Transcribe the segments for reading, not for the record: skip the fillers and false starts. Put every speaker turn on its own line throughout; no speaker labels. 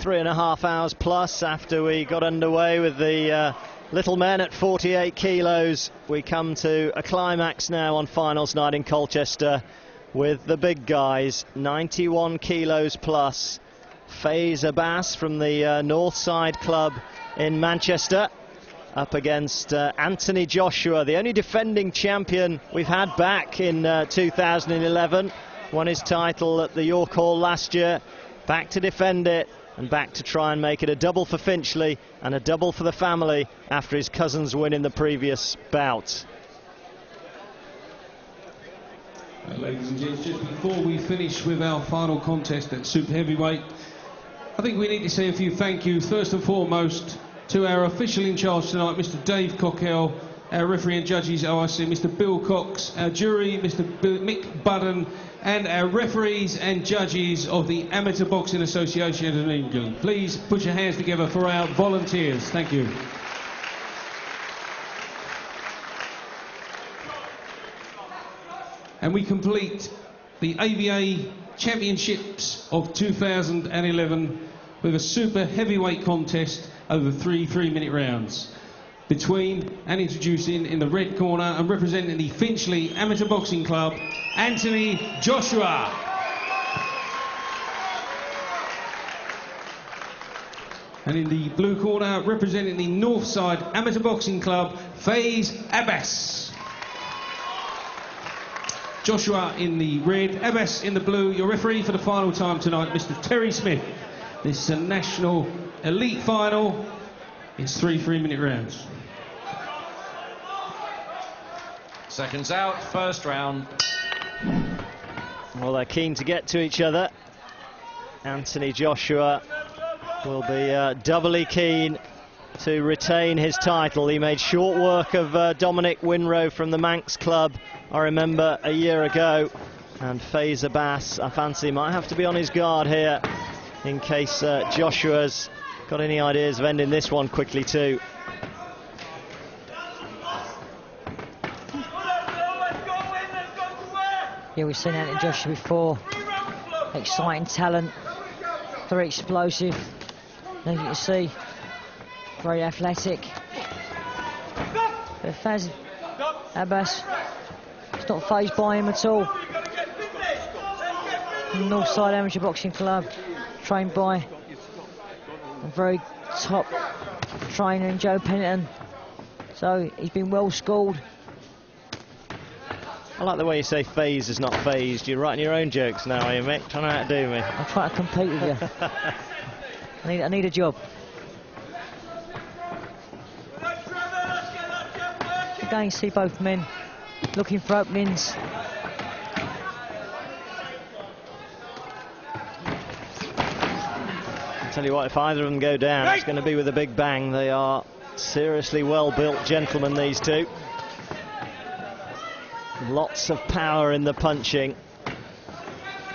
3.5 hours plus after we got underway with the little men at 48 kilos. We come to a climax now on finals night in Colchester with the big guys, 91 kilos plus. Fayz Abbas from the Northside Club in Manchester up against Anthony Joshua, the only defending champion we've had back in 2011. Won his title at the York Hall last year, back to defend it and back to try and make it a double for Finchley and a double for the family after his cousin's win in the previous bout.
Ladies and gents, just before we finish with our final contest at super heavyweight, I think we need to say a few thank yous, first and foremost, to our official in charge tonight, Mr. Dave Cockell, our referee and judges, OIC, Mr. Bill Cox, our jury, Mr. Mick Budden, and our referees and judges of the Amateur Boxing Association of England. Please put your hands together for our volunteers. Thank you. And we complete the ABA Championships of 2011 with a super heavyweight contest over 3 3-minute rounds between and introducing in the red corner and representing the Finchley Amateur Boxing Club, Anthony Joshua. And in the blue corner, representing the Northside Amateur Boxing Club, Fayz Abbas. Joshua in the red, Abbas in the blue. Your referee for the final time tonight, Mr. Terry Smith. This is a national elite final. It's 3 3-minute rounds.
Seconds out, first round.
Well, they're keen to get to each other. Anthony Joshua will be doubly keen to retain his title. He made short work of Dominic Winrow from the Manx Club, I remember, a year ago. And Fayz Abbas, I fancy, might have to be on his guard here in case Joshua's got any ideas of ending this one quickly too.
Yeah, we've seen Anthony Joshua before. Exciting talent, very explosive. As you can see, very athletic. But Fayz Abbas is not fazed by him at all. Northside Amateur Boxing Club, trained by a very top trainer in Joe Pennington. So he's been well schooled.
I like the way you say Fayz is not phased. You're writing your own jokes now, are you, Mick? Trying to outdo me.
I'm trying to compete with you. I need a job. Again, you see both men looking for openings.
I'll tell you what, if either of them go down, it's going to be with a big bang. They are seriously well-built gentlemen, these two. Lots of power in the punching,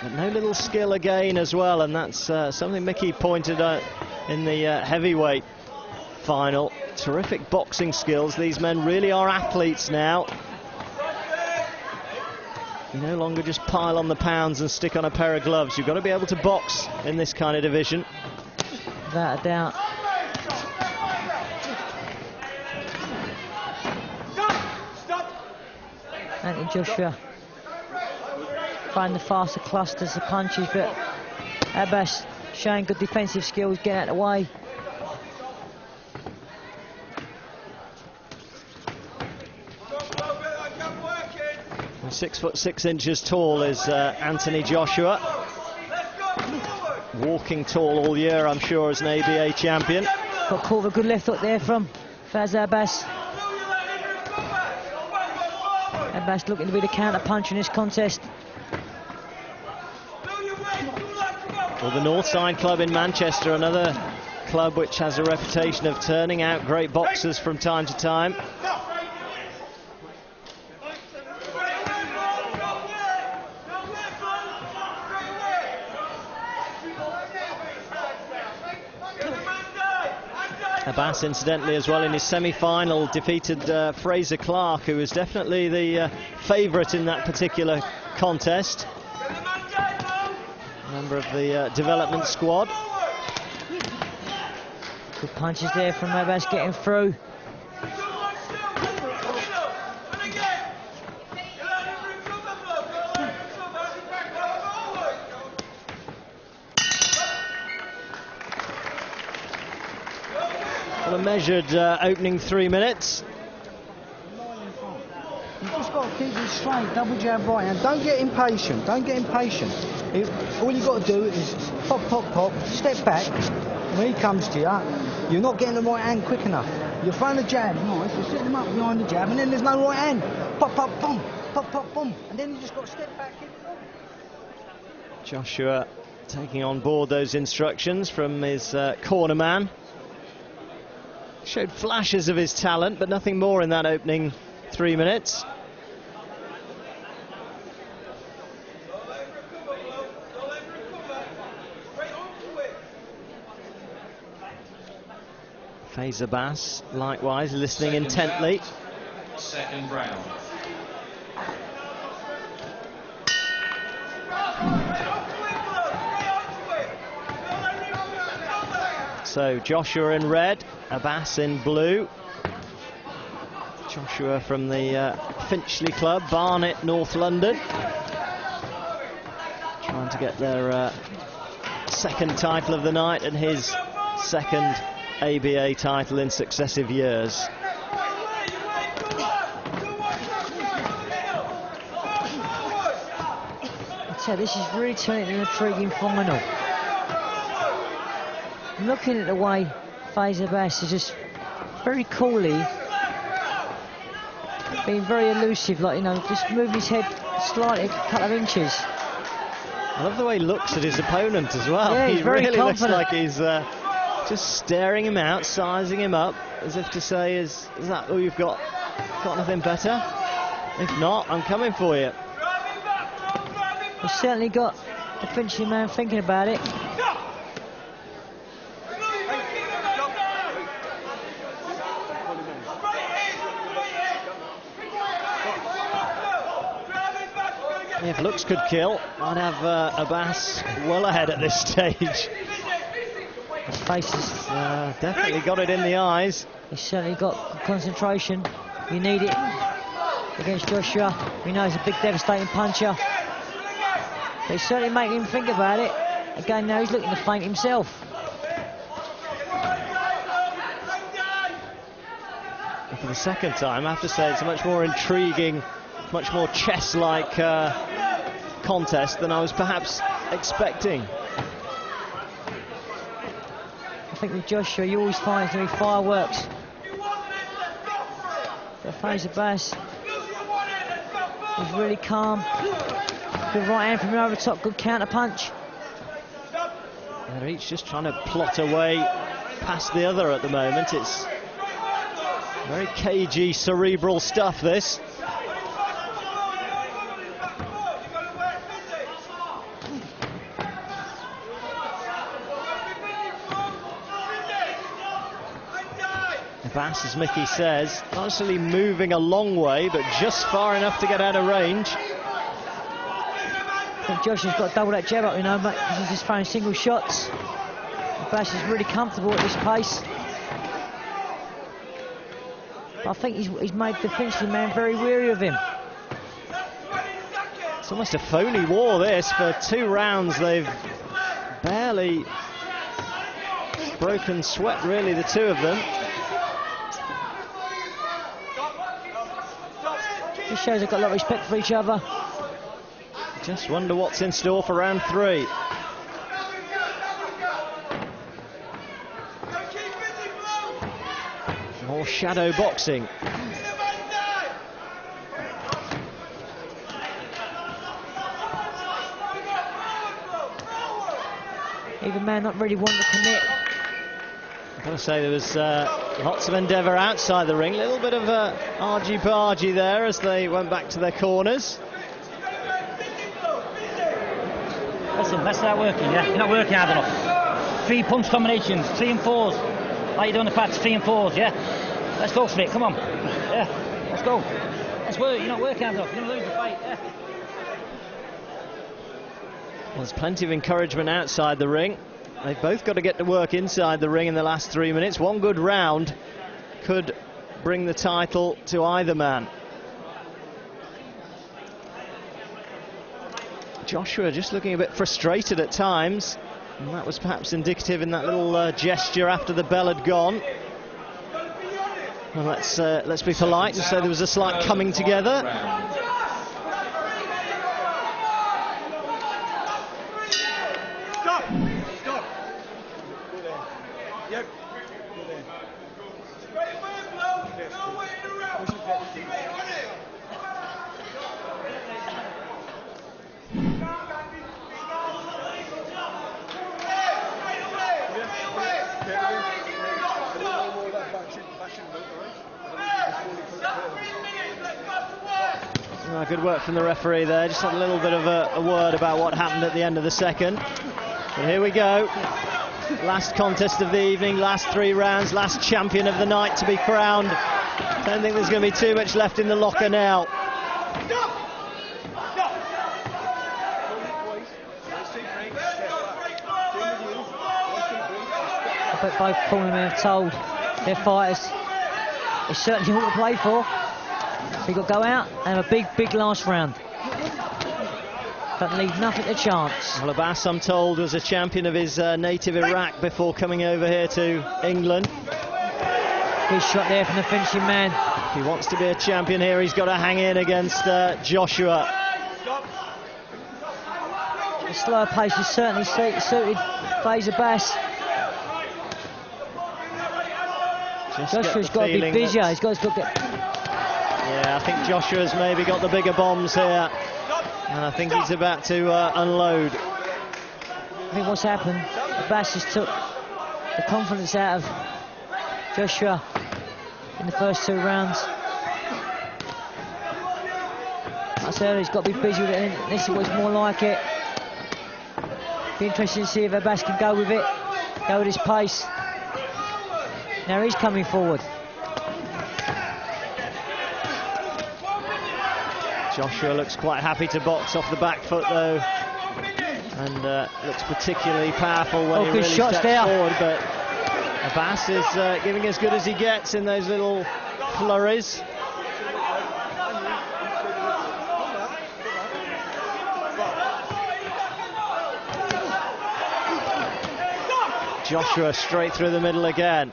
but no little skill again as well, and that's something Mickey pointed out in the heavyweight final. Terrific boxing skills. These men really are athletes now. You no longer just pile on the pounds and stick on a pair of gloves. You've got to be able to box in this kind of division.
Without a doubt. Anthony Joshua find the faster clusters, the punches, but Abbas showing good defensive skills, getting out of the way.
And 6'6" tall is Anthony Joshua. Walking tall all year, I'm sure, as an ABA champion.
Got caught with a good left hook there from Fayz Abbas. Abbas looking to be the counter punch in this contest.
Well, the Northside Club in Manchester, another club which has a reputation of turning out great boxers from time to time. Abbas, incidentally, as well, in his semi-final defeated Fraser Clark, who was definitely the favourite in that particular contest. Member of the development squad.
Good punches there from Abbas getting through.
Well, a measured opening 3 minutes.
You've just got to keep it straight, double jab right hand. Don't get impatient, don't get impatient. All you've got to do is pop, pop, pop, step back. When he comes to you, you're not getting the right hand quick enough. You're throwing a jab, nice, you're setting him up behind the jab, and then there's no right hand. Pop, pop, boom, pop, pop, boom. And then you just got to step back.
Joshua taking on board those instructions from his corner man. Showed flashes of his talent, but nothing more in that opening 3 minutes. Fayz Abbas, likewise, listening intently.
Second round.
So Joshua in red, Abbas in blue. Joshua from the Finchley Club, Barnet, North London. Trying to get their second title of the night and his second ABA title in successive years.
I'd say this is really turning into an intriguing final. Looking at the way Fayz Abbas is just very coolly being very elusive, like, you know, just moving his head slightly a couple of inches.
I love the way he looks at his opponent as well.
Yeah, he's
he
very
really
confident.
looks like he's just staring him out, sizing him up, as if to say, is that all you've got? Got nothing better? If not, I'm coming for you.
He's certainly got the Finchley man thinking about it.
If looks could kill, I'd have Abbas well ahead at this stage.
His face is...
Definitely got it in the eyes.
He's certainly got concentration. You need it against Joshua. We know he's a big, devastating puncher. But he's certainly making him think about it. Again, now he's looking to feint himself.
And for the second time, I have to say it's a much more intriguing, much more chess-like contest than I was perhaps expecting.
I think with Joshua, you always find it's going to be fireworks. But Fayz Abbas is really calm. Good right hand from him over the top, good counter punch.
They're each just trying to plot away past the other at the moment. It's very cagey, cerebral stuff, this. Abbas, as Mickey says, not necessarily moving a long way, but just far enough to get out of range.
I think Joshua's got to double that jab up, you know, but he's just throwing single shots. Abbas is really comfortable at this pace. I think he's made the Finchley man very weary of him.
It's almost a phony war, this. For 2 rounds, they've barely broken sweat, really, the two of them.
Just shows they've got a lot of respect for each other.
Just wonder what's in store for round 3. More shadow boxing.
Even man not really wanting to commit.
I've got to say there was lots of endeavour outside the ring. A little bit of argy-bargy there as they went back to their corners.
Listen, let's start working, yeah? You're not working hard enough. 3 punch combinations, 3 and 4s. Like you do on the pads, 3 and 4s, yeah? Let's go for it, come on. Yeah, let's go. Let's work, you're not working hard enough. You're going to lose the fight, yeah?
There's plenty of encouragement outside the ring. They've both got to get to work inside the ring in the last 3 minutes. One good round could bring the title to either man. Joshua just looking a bit frustrated at times, and that was perhaps indicative in that little gesture after the bell had gone. Well, let's be polite and say there was a slight coming together.
Stop! Stop! Yep.
Good work from the referee there. Just had a little bit of a word about what happened at the end of the second. But here we go. Last contest of the evening, last 3 rounds, last champion of the night to be crowned. Don't think there's going to be too much left in the locker now.
I bet both cornermen have told their fighters it's certainly all to play for. So you've got to go out and have a big last round. Don't leave nothing to chance.
Well, Abbas, I'm told, was a champion of his native Iraq before coming over here to England.
Good shot there from the finishing man.
If he wants to be a champion here, he's got to hang in against Joshua.
The slower pace is certainly suited Fayz Abbas. Joshua's got to be busier. He's got to get...
Yeah, I think Joshua's maybe got the bigger bombs here. And I think he's about to unload.
I think what's happened, Abbas just took the confidence out of Joshua in the first 2 rounds. I said he's got to be busy with it, and this is what's more like it. Be interesting to see if Abbas can go with it, go with his pace. Now he's coming forward.
Joshua looks quite happy to box off the back foot though, and looks particularly powerful when he really steps forward, but Abbas is giving as good as he gets in those little flurries. Joshua straight through the middle again.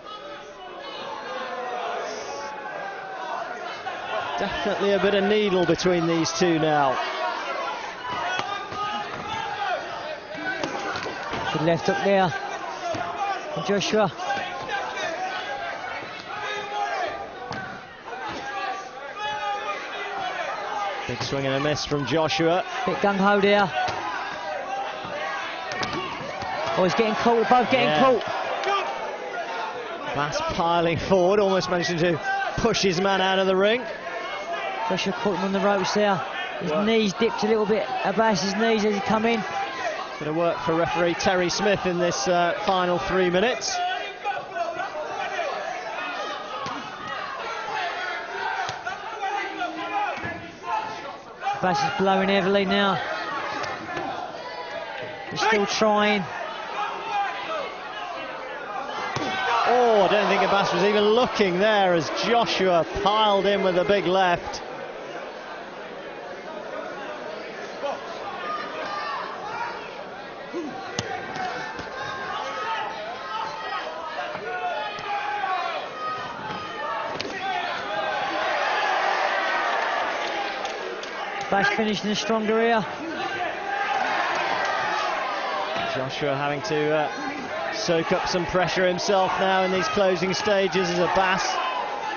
Definitely a bit of needle between these two now.
Good left hook there from Joshua.
Big swing and a miss from Joshua.
Bit gung-ho there. Oh, he's getting caught, they're both getting caught.
Abbas piling forward, almost managing to push his man out of the ring.
Joshua caught him on the ropes there. His knees dipped a little bit. Abbas's knees as he come in.
Bit of work for referee Terry Smith in this final 3 minutes.
Abbas is blowing heavily now. He's still trying.
Oh, I don't think Abbas was even looking there as Joshua piled in with a big left.
Abbas finishing stronger here.
Joshua having to soak up some pressure himself now in these closing stages as Abbas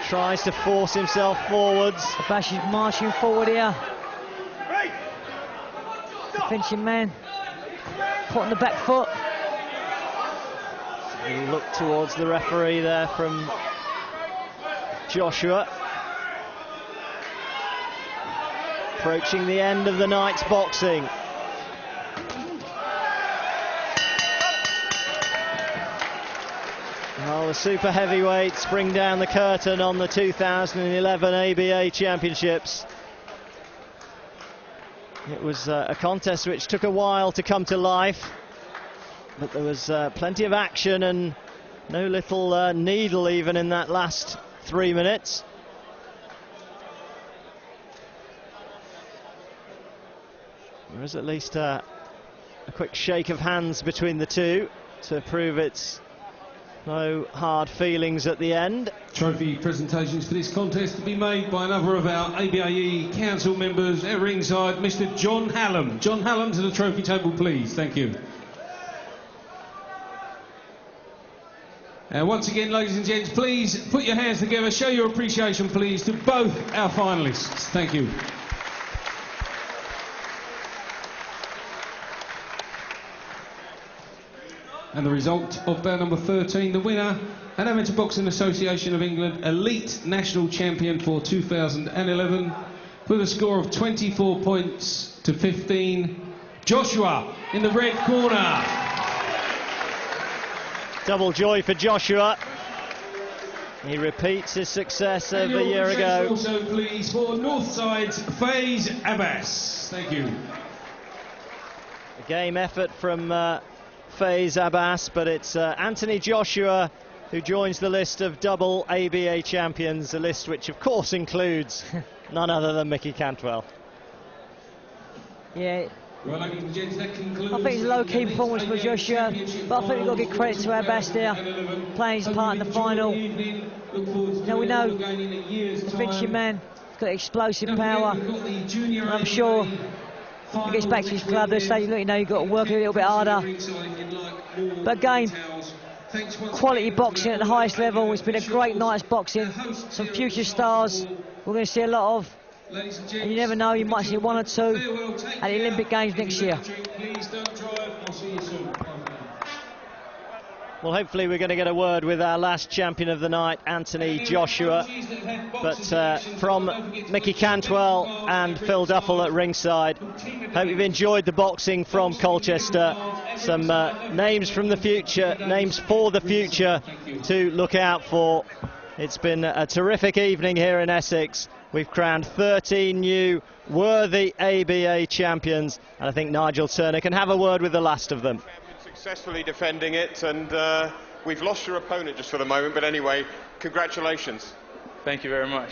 tries to force himself forwards.
Abbas is marching forward here. The finishing man put on the back foot.
A look towards the referee there from Joshua. Approaching the end of the night's boxing. Well, the super heavyweights bring down the curtain on the 2011 ABA Championships. It was a contest which took a while to come to life. but there was plenty of action and no little needle even in that last 3 minutes. There is at least a quick shake of hands between the two to prove it's no hard feelings at the end.
Trophy presentations for this contest to be made by another of our ABAE council members at ringside, Mr. John Hallam. John Hallam, to the trophy table, please. Thank you. And once again, ladies and gents, please put your hands together, show your appreciation, please, to both our finalists. Thank you. And the result of bout number 13, the winner, an Amateur Boxing Association of England Elite National Champion for 2011, with a score of 24 points to 15, Joshua in the red corner.
Double joy for Joshua. He repeats his success of a year ago.
Also, please, for Northside's Fayz Abbas. Thank you.
A game effort from Fayz Abbas, but it's Anthony Joshua who joins the list of double ABA champions, a list which of course includes none other than Mickey Cantwell.
Yeah,
Well, ladies and gents, that concludes.
I think it's a low-key performance for Joshua, but I think we've got to give credit to Abbas there, playing his part in the final. Now we know the finishing man has got explosive power, and I'm sure he gets back to his club, they'll say, look, you know, you've got to work a little bit harder. But again, quality boxing at the highest level. It's been a great night's boxing. Some future stars we're going to see a lot of. And you never know, you might see one or two at the Olympic Games next year.
Well, hopefully we're going to get a word with our last champion of the night, Anthony Joshua. But from Mickey Cantwell and Phil Duffel at ringside, hope you've enjoyed the boxing from Colchester. Some names from the future, names for the future to look out for. It's been a terrific evening here in Essex. We've crowned 13 new worthy ABA champions, and I think Nigel Turner can have a word with the last of them.
Successfully defending it, and we've lost your opponent just for the moment, but anyway, congratulations.
Thank you very much.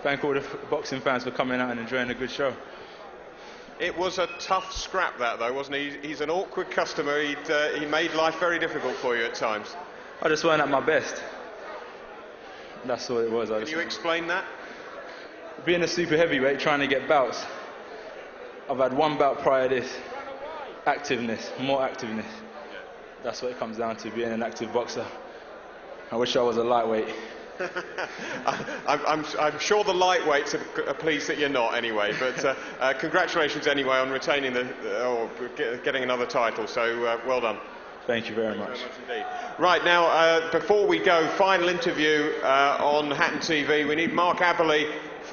Thank all the boxing fans for coming out and enjoying a good show.
It was a tough scrap, that, though, wasn't he? He's an awkward customer. He made life very difficult for you at times.
I just weren't at my best. That's all it was.
Can you explain that?
Being a super heavyweight, trying to get bouts. I've had one bout prior to this. Activeness, more activeness. That's what it comes down to, being an active boxer. I wish I was a lightweight.
I'm sure the lightweights are pleased that you're not anyway, but congratulations anyway on retaining or getting another title, so well done.
Thank you very much.
Indeed. Right, now, before we go, final interview on Hatton TV. We need Mark Aberley,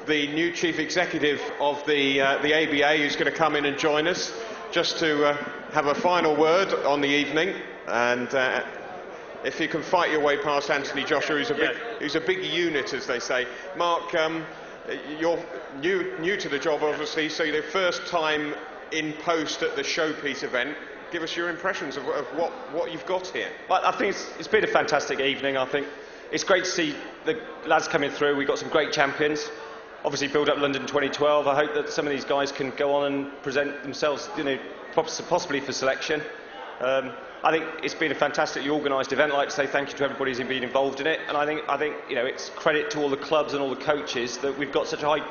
the new chief executive of the ABA, who's going to come in and join us, just to have a final word on the evening. And if you can fight your way past Anthony Joshua, who's a big unit, as they say. Mark, you're new to the job, obviously, so you're the first time in post at the showpiece event. Give us your impressions of what you've got here.
Well, I think it's been a fantastic evening. I think it's great to see the lads coming through. We've got some great champions. Obviously, build up London 2012. I hope that some of these guys can go on and present themselves, you know, possibly for selection. I think it's been a fantastically organised event. I'd like to say thank you to everybody who's been involved in it. And I think you know, it's credit to all the clubs and all the coaches that we've got such a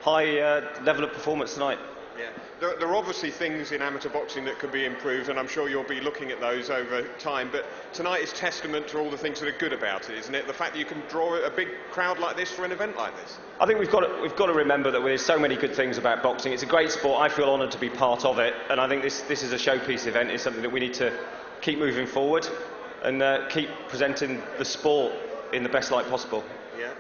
high level of performance tonight.
Yeah. There are obviously things in amateur boxing that could be improved, and I'm sure you'll be looking at those over time, but tonight is testament to all the things that are good about it, isn't it? The fact that you can draw a big crowd like this for an event like this.
I think we've got to remember that there's so many good things about boxing. It's a great sport. I feel honoured to be part of it, and I think this is a showpiece event. It's something that we need to keep moving forward and keep presenting the sport in the best light possible.
Yeah.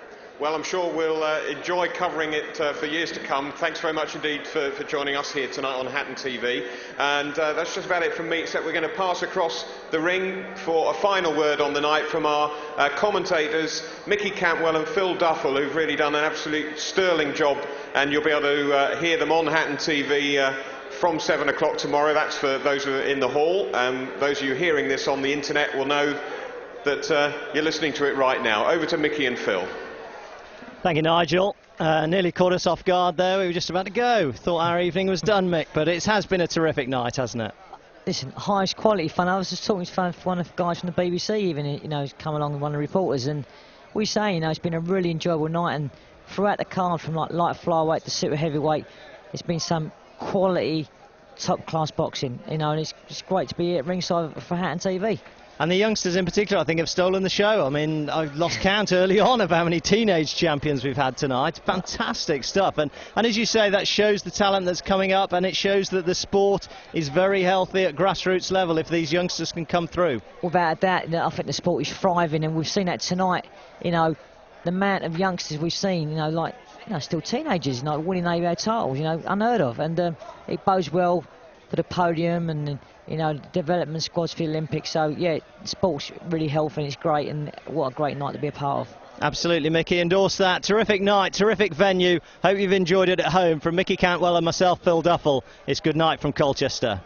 Well, I'm sure we'll enjoy covering it for years to come. Thanks very much indeed for joining us here tonight on Hatton TV. And that's just about it from me, except we're going to pass across the ring for a final word on the night from our commentators, Mickey Cantwell and Phil Duffel, who've really done an absolute sterling job. And you'll be able to hear them on Hatton TV from 7 o'clock tomorrow. That's for those who are in the hall. Those of you hearing this on the internet will know that you're listening to it right now. Over to Mickey and Phil.
Thank you, Nigel. Nearly caught us off guard there. We were just about to go. Thought our evening was done, Mick, but it has been a terrific night, hasn't it?
Listen, highest quality fun. I was just talking to one of the guys from the BBC, even, you know, who's come along with one of the reporters, and we say, you know, it's been a really enjoyable night, and throughout the card, from like light flyweight to super heavyweight, it's been some quality, top-class boxing, you know, and it's great to be here at ringside for Hatton TV.
And the youngsters in particular, I think, have stolen the show. I mean, I've lost count early on of how many teenage champions we've had tonight. Fantastic stuff. And as you say, that shows the talent that's coming up, and it shows that the sport is very healthy at grassroots level if these youngsters can come through.
Without a doubt, I think the sport is thriving, and we've seen that tonight. You know, the amount of youngsters we've seen, you know, like, you know, still teenagers, you know, winning ABA titles, you know, unheard of. And it bodes well for the podium and, you know, development squads for the Olympics. So, yeah, sport's really healthy and it's great, and what a great night to be a part of.
Absolutely, Mickey. Endorse that. Terrific night, terrific venue. Hope you've enjoyed it at home. From Mickey Cantwell and myself, Phil Duffel, it's good night from Colchester.